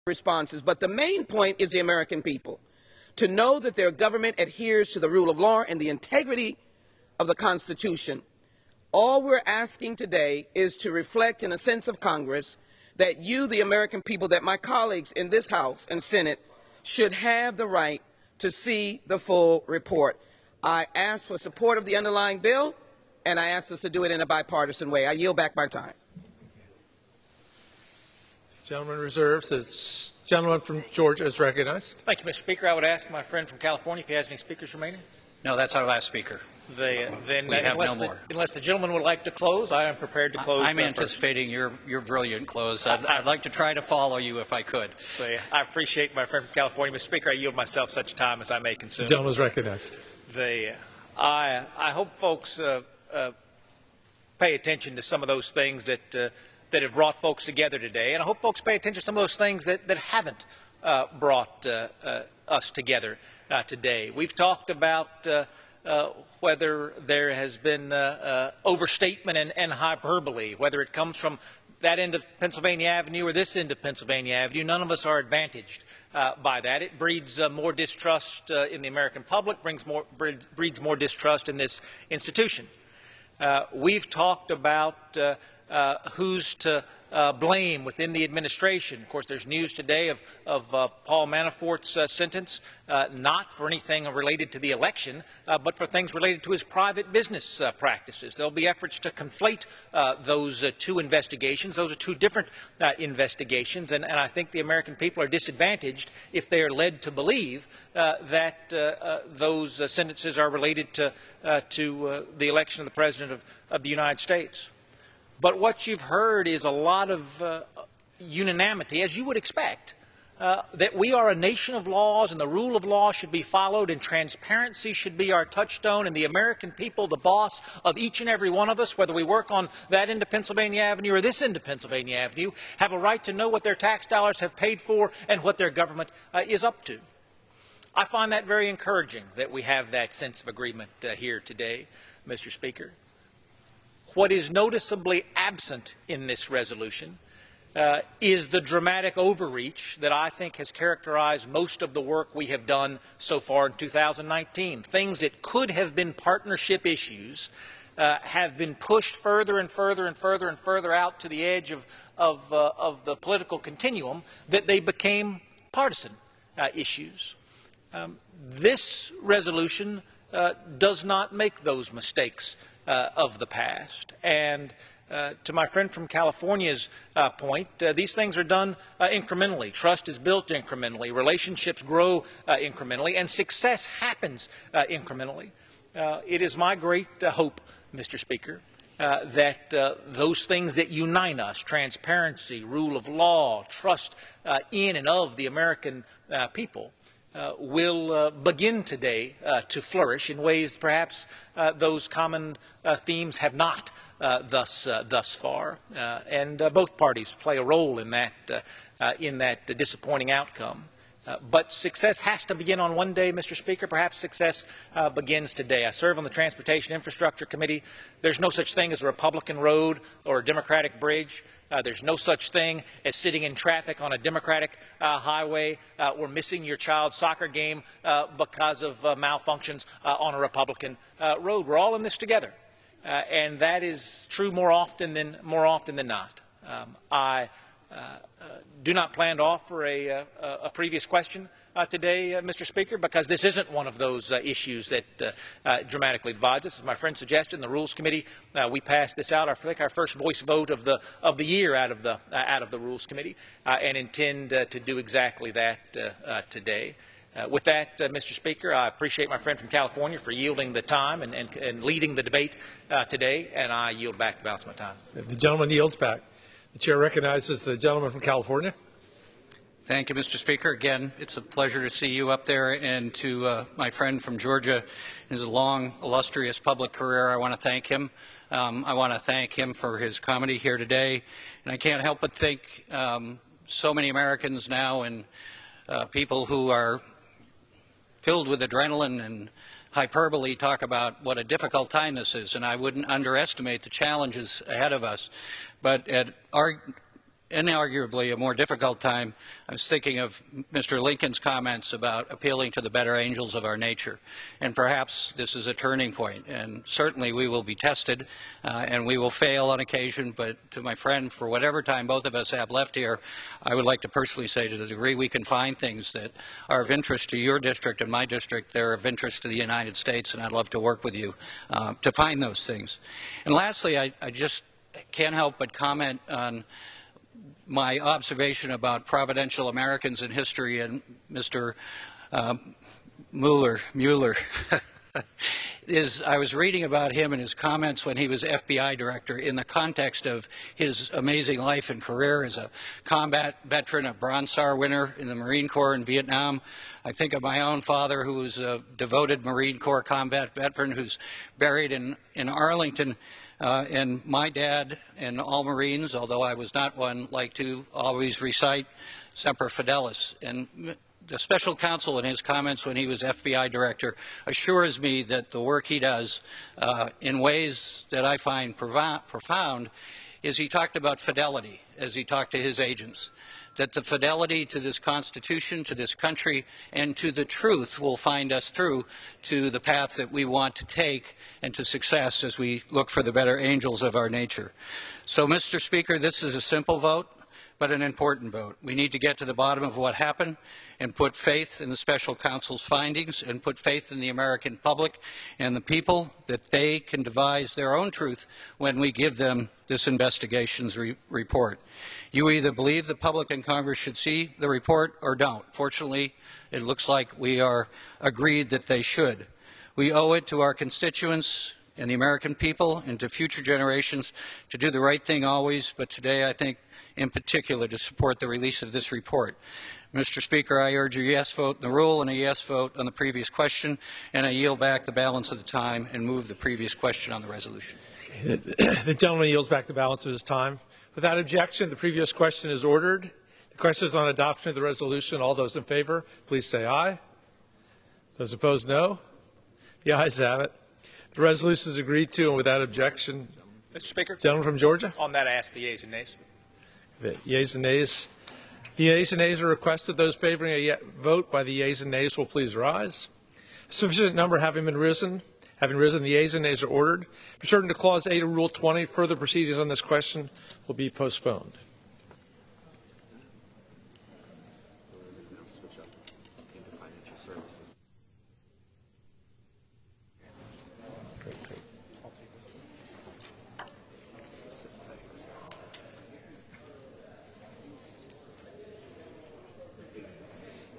responses, but the main point is the American people, to know that their government adheres to the rule of law and the integrity of the Constitution. All we're asking today is to reflect in a sense of Congress that you, the American people, that my colleagues in this House and Senate should have the right to see the full report. I ask for support of the underlying bill, and I ask us to do it in a bipartisan way. I yield back my time. Gentleman reserves. The gentleman from Georgia is recognized. Thank you, Mr. Speaker. I would ask my friend from California if he has any speakers remaining. No, that's our last speaker. Unless the gentleman would like to close, I am prepared to close. I'm anticipating your brilliant close. I'd like to try to follow you if I could. I appreciate my friend from California. Mr. Speaker, I yield myself such time as I may consume. The gentleman is recognized. I hope folks pay attention to some of those things that have brought folks together today, and I hope folks pay attention to some of those things that haven't brought us together today. We've talked about whether there has been overstatement and hyperbole, whether it comes from that end of Pennsylvania Avenue or this end of Pennsylvania Avenue. None of us are advantaged by that. It breeds more distrust in the American public, breeds more distrust in this institution. We've talked about who's to blame within the administration. Of course, there's news today of Paul Manafort's sentence, not for anything related to the election, but for things related to his private business practices. There will be efforts to conflate those two investigations. Those are two different investigations, and I think the American people are disadvantaged if they are led to believe that those sentences are related to the election of the President of the United States. But what you've heard is a lot of unanimity, as you would expect, that we are a nation of laws and the rule of law should be followed and transparency should be our touchstone, and the American people, the boss of each and every one of us, whether we work on that end of Pennsylvania Avenue or this end of Pennsylvania Avenue, have a right to know what their tax dollars have paid for and what their government is up to. I find that very encouraging that we have that sense of agreement here today, Mr. Speaker. What is noticeably absent in this resolution is the dramatic overreach that I think has characterized most of the work we have done so far in 2019. Things that could have been partnership issues have been pushed further and further and further and further out to the edge of the political continuum that they became partisan issues. This resolution does not make those mistakes of the past. And to my friend from California's point, these things are done incrementally. Trust is built incrementally. Relationships grow incrementally. And success happens incrementally. It is my great hope, Mr. Speaker, that those things that unite us, transparency, rule of law, trust in and of the American people, will begin today to flourish in ways perhaps those common themes have not thus far, and both parties play a role in that disappointing outcome. But success has to begin on one day, Mr. Speaker. Perhaps success begins today. I serve on the Transportation Infrastructure Committee. There's no such thing as a Republican road or a Democratic bridge. There's no such thing as sitting in traffic on a Democratic highway or missing your child's soccer game because of malfunctions on a Republican road. We're all in this together, and that is true more often than not. I do not plan to offer a previous question today, Mr. Speaker, because this isn't one of those issues that dramatically divides us. As my friend suggested, in the Rules Committee, we passed this out. I think our first voice vote of the year out of the Rules Committee, and intend to do exactly that today. With that, Mr. Speaker, I appreciate my friend from California for yielding the time and leading the debate today, and I yield back the balance of my time. The gentleman yields back. The Chair recognizes the gentleman from California. Thank you, Mr. Speaker. Again, it's a pleasure to see you up there, and to my friend from Georgia in his long, illustrious public career, I want to thank him. I want to thank him for his comedy here today. And I can't help but think so many Americans now and people who are filled with adrenaline and hyperbole talk about what a difficult time this is, and I wouldn't underestimate the challenges ahead of us. But at inarguably a more difficult time, I was thinking of Mr. Lincoln's comments about appealing to the better angels of our nature. And perhaps this is a turning point. And certainly we will be tested and we will fail on occasion. But to my friend, for whatever time both of us have left here, I would like to personally say, to the degree we can find things that are of interest to your district and my district, they're of interest to the United States, and I'd love to work with you to find those things. And lastly, I just can't help but comment on my observation about providential Americans in history and Mr. Mueller. I was reading about him and his comments when he was FBI director in the context of his amazing life and career as a combat veteran, a Bronze Star winner in the Marine Corps in Vietnam. I think of my own father, who was a devoted Marine Corps combat veteran who's buried in Arlington. And my dad and all Marines, although I was not one, like to always recite Semper Fidelis. And the special counsel in his comments when he was FBI director assures me that the work he does in ways that I find profound is he talked about fidelity as he talked to his agents. That the fidelity to this Constitution, to this country, and to the truth will find us through to the path that we want to take and to success as we look for the better angels of our nature. So, Mr. Speaker, this is a simple vote, but an important vote. We need to get to the bottom of what happened and put faith in the special counsel's findings and put faith in the American public and the people that they can devise their own truth when we give them this investigation's report. You either believe the public and Congress should see the report or don't. Fortunately, it looks like we are agreed that they should. We owe it to our constituents and the American people and to future generations to do the right thing always, but today I think in particular to support the release of this report. Mr. Speaker, I urge a yes vote in the rule and a yes vote on the previous question, and I yield back the balance of the time and move the previous question on the resolution. The gentleman yields back the balance of his time. Without objection, the previous question is ordered. The question is on adoption of the resolution. All those in favor, please say aye. Those opposed, no. The ayes have it. The resolution is agreed to and without objection. Mr. Speaker. Gentleman from Georgia. On that, I ask the yeas and nays. The yeas and nays. The yeas and nays are requested. Those favoring a vote by the yeas and nays will please rise. Sufficient number having risen, the yeas and nays are ordered. Pursuant to Clause 8 of Rule 20, further proceedings on this question will be postponed.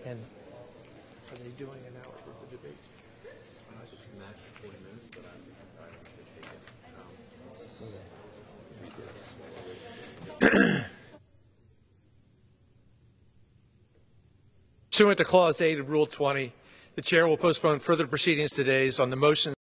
And are they doing an hour for the debate? It's max 40 minutes, but I'm surprised if they take it. Pursuant to Clause 8 of Rule 20, the Chair will postpone further proceedings today on the motion